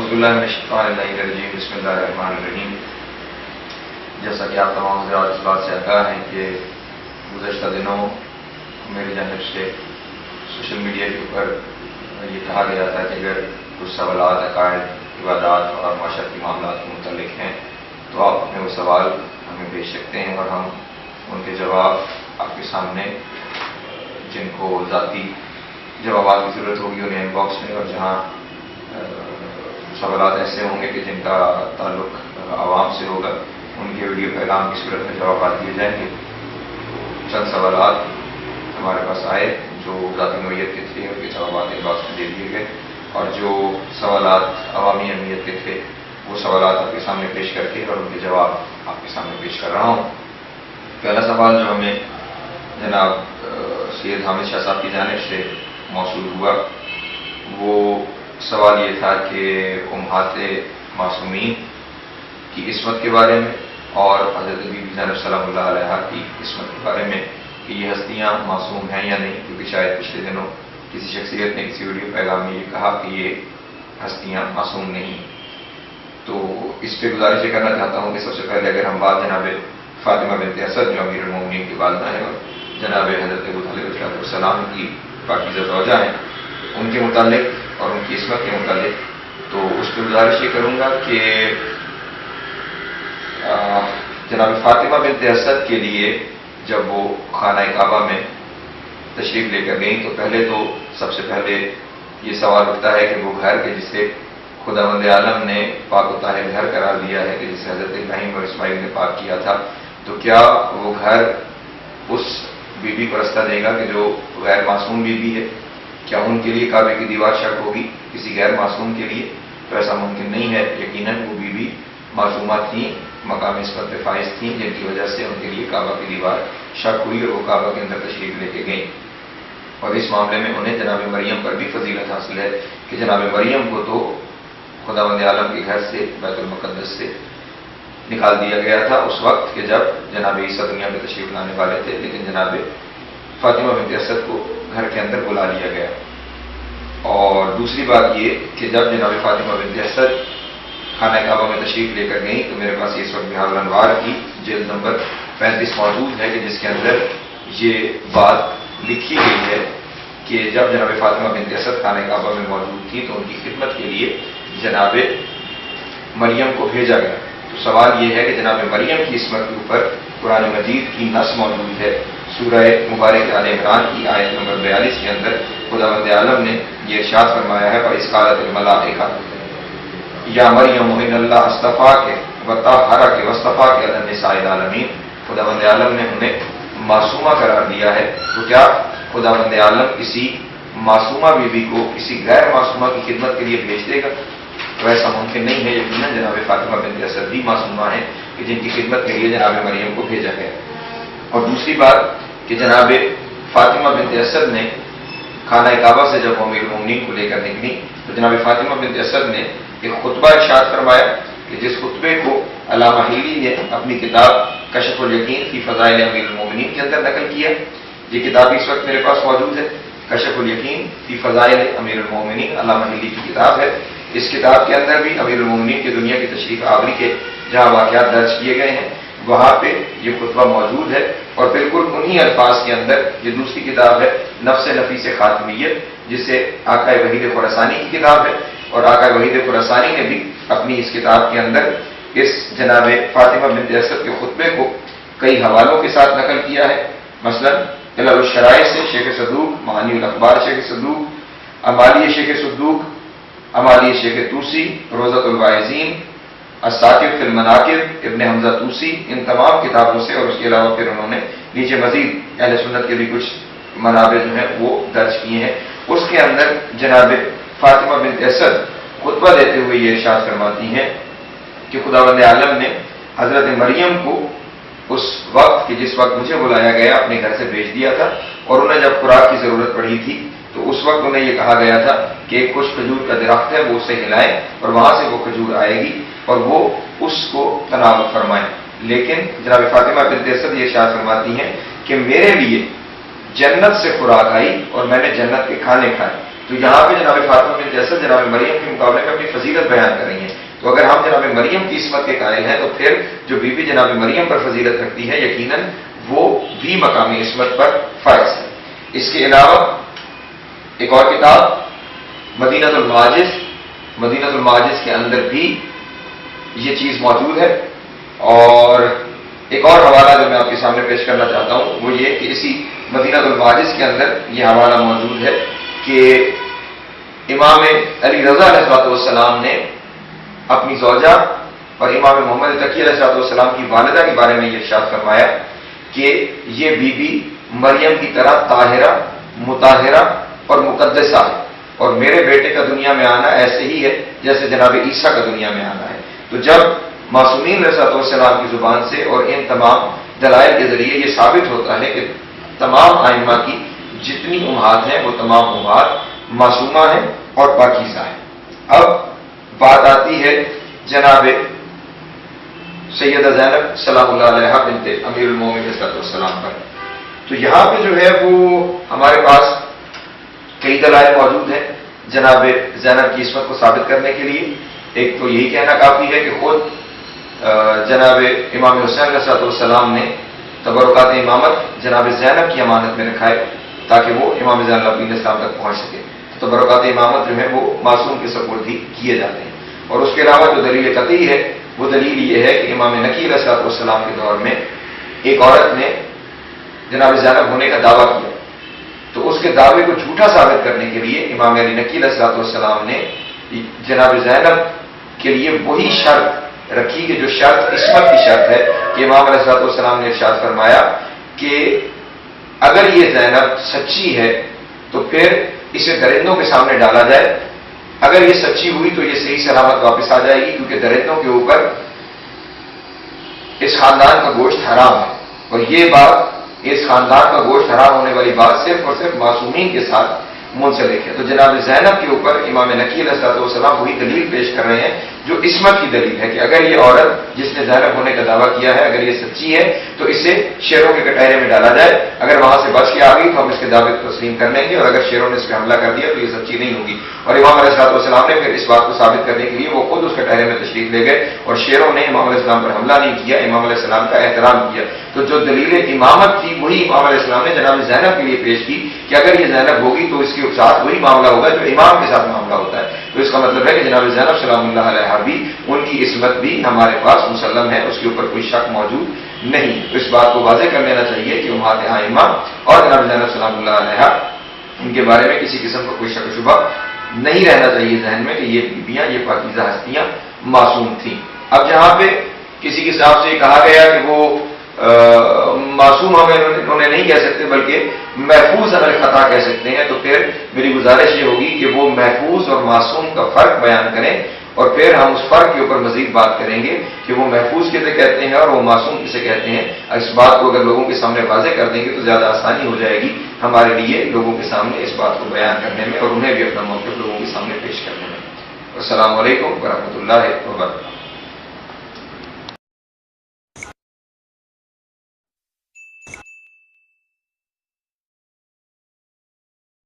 باللہ من الشیطان الرجیم بسم اللہ الرحمن الرحیم۔ جیسا کہ آپ تمام حضرات اس بات سے آگاہ ہیں کہ گزشتہ دنوں میری جانب سے سوشل میڈیا کے اوپر یہ کہا گیا تھا کہ اگر کچھ سوالات عقائد عبادات اور معاشرتی معاملات کے متعلق ہیں تو آپ اپنے وہ سوال ہمیں بھیج سکتے ہیں اور ہم ان کے جواب آپ کے سامنے، جن کو ذاتی جوابات کی ضرورت ہوگی انہیں ان باکس میں، اور جہاں سوالات ایسے ہوں گے کہ جن کا تعلق عوام سے ہوگا ان کے ویڈیو پیغام کی صورت میں جوابات دیے جائیں گے۔ چند سوالات ہمارے پاس آئے جو ذاتی نوعیت کے تھے، ان کے جوابات ان باکس میں دے دیے گئے، اور جو سوالات عوامی اہمیت کے تھے وہ سوالات آپ کے سامنے پیش کر کے اور ان کے جواب آپ کے سامنے پیش کر رہا ہوں۔ پہلا سوال جو ہمیں جناب سید حامد شاہ صاحب کی جانب سے موصول ہوا وہ سوال یہ تھا کہ امہات معصومین کی عصمت کے بارے میں اور حضرت بی بی زینب سلام اللہ علیہا کی عصمت کے بارے میں کہ یہ ہستیاں معصوم ہیں یا نہیں، کیونکہ شاید پچھلے دنوں کسی شخصیت نے کسی ویڈیو پیغام میں یہ کہا کہ یہ ہستیاں معصوم نہیں۔ تو اس پہ گزارش یہ کرنا چاہتا ہوں کہ سب سے پہلے اگر ہم بات جناب فاطمہ بنت اسد جو امیر المومنین کی والدہ ہیں اور جناب حضرت ابو طالب علیہ السلام کی پاکیزہ زوجہ ہیں ان کے متعلق اور ان کی عصمت کے متعلق، تو اس پہ گزارش یہ کروں گا کہ جناب فاطمہ بنت اسد کے لیے جب وہ خانہ کعبہ میں تشریف لے کر گئیں تو سب سے پہلے یہ سوال اٹھتا ہے کہ وہ گھر کے جسے خداوند عالم نے پاک و طاہر گھر قرار دیا ہے کہ جسے حضرت ابراہیم اور اسماعیل نے پاک کیا تھا، تو کیا وہ گھر اس بی بی کو رستہ دے گا کہ جو غیر معصوم بی بی ہے؟ کیا ان کے لیے کعبے کی دیوار شک ہوگی کسی غیر معصوم کے لیے؟ تو ایسا ممکن نہیں ہے۔ یقیناً وہ بی بی معصومہ تھیں، مقام عصمت پہ فائز تھیں، جن کی وجہ سے ان کے لیے کعبہ کی دیوار شک ہوئی اور وہ کعبہ کے اندر تشریف لے کے گئیں۔ اور اس معاملے میں انہیں جناب مریم پر بھی فضیلت حاصل ہے کہ جناب مریم کو تو خداوند عالم کے گھر سے بیت المقدس سے نکال دیا گیا تھا اس وقت کہ جب جناب عیسیٰ دنیا میں تشریف لانے والے تھے، لیکن جناب فاطمہ بنت اسد کو گھر کے اندر بلا لیا گیا۔ اور دوسری بات یہ کہ جب جناب فاطمہ بنت اسد خانہ کعبہ میں تشریف لے کر گئیں تو میرے پاس اس وقت بحار الانوار کی جلد نمبر 35 موجود ہے کہ جس کے اندر یہ بات لکھی گئی ہے کہ جب جناب فاطمہ بنت اسد خانہ کعبہ میں موجود تھی تو ان کی خدمت کے لیے جناب مریم کو بھیجا گیا۔ تو سوال یہ ہے کہ جناب مریم کی عصمت کے اوپر قرآن مجید کی نص موجود ہے۔ سورہ مبارک آل عمران کی آیت نمبر 42 کے اندر خداوند عالم نے یہ ارشاد فرمایا ہے فَإِذْ قَالَتِ الْمَلَائِكَةُ یا مریم اِنَّ اللَّهَ اصْطَفَاكِ وَطَهَّرَكِ وَاصْطَفَاكِ عَلَى النِّسَاءِ الْعَالَمِينَ۔ خداوند عالم نے انہیں معصومہ قرار دیا ہے، تو کیا خداوند عالم کسی معصومہ بیوی کو کسی غیر معصومہ کی خدمت کے لیے بھیج دے گا؟ تو ایسا ممکن نہیں ہے۔ یقیناً جناب فاطمہ بنت اسد بھی معصومہ ہیں کہ جن کی خدمت کے لیے جناب مریم کو بھیجا گیا۔ اور دوسری بات کہ جناب فاطمہ بنت اسد نے خانہ کعبہ سے جب امیر المومنین کو لے کر نکلی تو جناب فاطمہ بنت اسد نے ایک خطبہ ارشاد فرمایا کہ جس خطبے کو علامہ حیلی نے اپنی کتاب کشف الیقین فی فضائل امیر المومنین کے اندر نقل کیا۔ یہ کتاب اس وقت میرے پاس موجود ہے، کشف الیقین فی فضائل امیر المومنین، علامہ حیلی کی کتاب ہے۔ اس کتاب کے اندر بھی امیر المومنین کی دنیا کی تشریف آوری کے جہاں واقعات درج کیے گئے ہیں وہاں پہ یہ خطبہ موجود ہے، اور بالکل انہی الفاظ کے اندر یہ دوسری کتاب ہے نفس نفیس خاتمیت، جسے آقا وحید خراسانی کی کتاب ہے، اور آقا وحید خراسانی نے بھی اپنی اس کتاب کے اندر اس جناب فاطمہ بنت اسد کے خطبے کو کئی حوالوں کے ساتھ نقل کیا ہے۔ مثلا علل الشرائع سے شیخ صدوق، معانی الاخبار شیخ صدوق، امالی شیخ صدوق، امالی شیخ توسی، روضۃ الواعظین، الساکب فی المناقب ابن حمزہ توسی، ان تمام کتابوں سے، اور اس کے علاوہ پھر انہوں نے نیچے مزید اہل سنت کے بھی کچھ منابع جو ہیں وہ درج کیے ہیں۔ اس کے اندر جناب فاطمہ بنت اسد خطبہ دیتے ہوئے یہ ارشاد فرماتی ہیں کہ خداوند عالم نے حضرت مریم کو اس وقت کہ جس وقت مجھے بلایا گیا اپنے گھر سے بھیج دیا تھا، اور انہیں جب خوراک کی ضرورت پڑی تھی تو اس وقت انہیں یہ کہا گیا تھا کہ ایک خوش کھجور کا درخت ہے وہ اسے ہلائیں اور وہاں سے وہ کھجور آئے گی اور وہ اس کو تناول فرمائیں۔ لیکن جناب فاطمہ بنت اسد یہ ارشاد فرماتی ہیں کہ میرے لیے جنت سے خوراک آئی اور میں نے جنت کے کھانے کھائے، تو یہاں پہ جناب فاطمہ بنت اسد جناب مریم کے مقابلے میں اپنی فضیلت بیان کر رہی ہیں. تو اگر ہم جناب مریم کی عصمت کے قائل ہیں تو پھر جو بی بی جناب مریم پر فضیلت رکھتی ہے یقیناً وہ بھی مقامی عصمت پر فائز ہے. اس کے علاوہ ایک اور کتاب مدینۃ المعاجز، مدینۃ المعاجز کے اندر بھی یہ چیز موجود ہے. اور ایک اور حوالہ جو میں آپ کے سامنے پیش کرنا چاہتا ہوں وہ یہ کہ اسی مدینۃ المعاجز کے اندر یہ حوالہ موجود ہے کہ امام علی رضا علیہ السلام نے اپنی زوجہ اور امام محمد تقی علیہ السلام کی والدہ کے بارے میں یہ ارشاد فرمایا کہ یہ بی بی مریم کی طرح طاہرہ، مطہرہ اور مقدسہ ہے، اور میرے بیٹے کا دنیا میں آنا ایسے ہی ہے جیسے جناب عیسیٰ کا دنیا میں آنا ہے. تو جب معصومین علیہ السلام کی زبان سے اور ان تمام دلائل کے ذریعے یہ ثابت ہوتا ہے کہ تمام ائمہ کی جتنی امہات ہیں وہ تمام امہات معصومہ ہیں اور پاکیزہ ہیں. اب بات آتی ہے جناب سیدہ زینب سلام اللہ علیہ بنت امیر المومنین علیہ السلام پر. تو یہاں پہ جو ہے وہ ہمارے پاس کئی دلائل موجود ہیں جناب زینب کی عصمت کو ثابت کرنے کے لیے. ایک تو یہی کہنا کافی ہے کہ خود جناب امام حسین علیہ السلام نے تبرکات امامت جناب زینب کی امانت میں رکھا ہے تاکہ وہ امام زین العابدین اسلام تک پہنچ سکے. تبرکات امامت جو ہے وہ معصوم کے سپرد ہی کیے جاتے ہیں. اور اس کے علاوہ جو دلیل قطعی ہے وہ دلیل یہ ہے کہ امام نقی علیہ السلام کے دور میں ایک عورت نے جناب زینب ہونے کا دعویٰ کیا، تو اس کے دعوے کو جھوٹا ثابت کرنے کے لیے امام علی نقی علیہ السلام نے جناب زینب کے لیے وہی شرط رکھی کہ جو شرط عصمت کی شرط ہے کہ امام علیہ السلام نے ارشاد فرمایا کہ اگر یہ زینب سچی ہے تو پھر اسے درندوں کے سامنے ڈالا جائے. اگر یہ سچی ہوئی تو یہ صحیح سلامت واپس آ جائے گی، کیونکہ درندوں کے اوپر اس خاندان کا گوشت حرام ہے، اور یہ بات، اس خاندان کا گوشت حرام ہونے والی بات صرف اور صرف معصومین کے ساتھ منسلک ہے. تو جناب زینب کے اوپر امام نقی علیہ السلام وہی دلیل پیش کر رہے ہیں جو عصمت کی دلیل ہے کہ اگر یہ عورت جس نے زینب ہونے کا دعویٰ کیا ہے اگر یہ سچی ہے تو اسے شیروں کے کٹہرے میں ڈالا جائے. اگر وہاں سے بچ کے آ گئی تو ہم اس کے دعوے کو تسلیم کر لیں گے، اور اگر شیروں نے اس پہ حملہ کر دیا تو یہ سچی نہیں ہوگی. اور امام علیہ السلام نے پھر اس بات کو ثابت کرنے کے لیے وہ خود اس کٹہرے میں تشریف لے گئے، اور شیروں نے امام علیہ السلام پر حملہ نہیں کیا، امام علیہ السلام کا احترام کیا. تو جو دلیل امامت تھی وہی امام علیہ السلام نے جناب زینب کے لیے پیش کی کہ اگر یہ زینب ہوگی تو اس کے ساتھ وہی معاملہ ہوگا جو امام کے ساتھ معاملہ ہوتا ہے. تو اس کا مطلب ہے کہ جناب زینب سلام اللہ علیہ بھی، ان کی عصمت بھی ہمارے پاس مسلم ہے، اس کے اوپر کوئی شک موجود نہیں. تو اس بات کو واضح کر لینا چاہیے کہ امہات ائمہ اور جناب زینب سلام اللہ علیہ ان کے بارے میں کسی قسم کا کوئی شک و شبہ نہیں رہنا چاہیے ذہن میں کہ یہ بیبیاں، یہ پاکیزہ ہستیاں معصوم تھیں. اب جہاں پہ کسی کے حساب سے یہ کہا گیا کہ وہ معصوم ہمیں انہوں نے نہیں کہہ سکتے بلکہ محفوظ عمل خطا کہہ سکتے ہیں، تو پھر میری گزارش یہ ہوگی کہ وہ محفوظ اور معصوم کا فرق بیان کریں، اور پھر ہم اس فرق کے اوپر مزید بات کریں گے کہ وہ محفوظ کسے کہتے ہیں اور وہ معصوم کسے کہتے ہیں. اس بات کو اگر لوگوں کے سامنے واضح کر دیں گے تو زیادہ آسانی ہو جائے گی ہمارے لیے لوگوں کے سامنے اس بات کو بیان کرنے میں اور انہیں بھی اپنا موقف لوگوں کے سامنے پیش کرنے میں. السلام علیکم ورحمۃ اللہ وبرکاتہ.